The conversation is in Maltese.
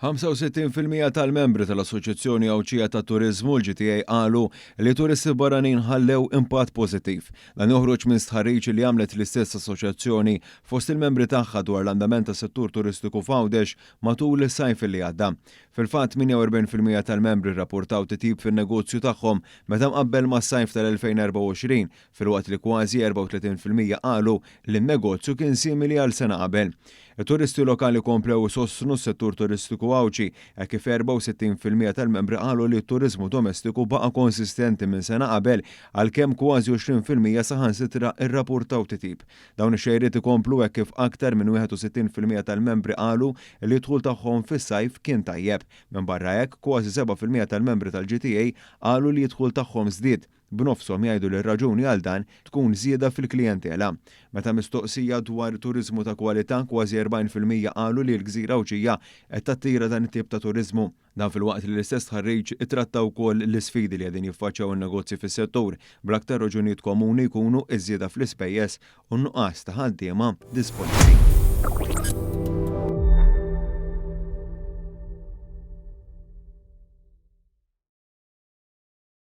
65% tal-membri tal-Assoċjazzjoni Awċija tat-Turiżmu l-GTA qalu li turisti barranin ħallew impatt pożittiv. Dan joħroġ minn stħarriġ li għamlet l-istess assoċjazzjoni fost il-membri tagħha dwar l-andament tas-settur turistiku f'Għawdex matul is-sajf li għadda. Fil-fatt 48% tal-membri rrapportaw titjib fin-negozju tagħhom meta mqabbel mas-sajf tal-2024 filwaqt li kważi 34% qalu li n-negozju kien simili għal sena qabel. Il-turisti lokali komplew sostnu s-settur turistiku Awċi kif 64% tal-membri qalu li t-turizmu domestiku baqa' konsistenti minn sena qabel għalkemm kważi 20% saħansitra rrapportaw titjib. Dawn ix-xejriet ikomplu hekk kif aktar minn 61% tal-membri qalu li d-dħul tagħhom fis-sajf kien tajjeb. Minn barra hekk kważi 7% tal-membri tal-GTA qalu li d-dħul tagħhom żdied. B'nofshom jgħidu li r-raġuni għal dan tkun żieda fil-klijentela. Meta mistoqsija dwar turiżmu ta' kwalità kważi 40% qalu li l-Gżira Awċija qed tattira dan it-tip ta' turiżmu. Dan filwaqt li l-istess ħarriġ ittrattaw ukoll l-isfidi li qegħdin jiffaċċjaw in-negozji fis-settur bl-aktar raġunijiet komuni jkunu ż-żieda fl-ispejjeż u n-nuqqas ta' ħaddiema disponibbli.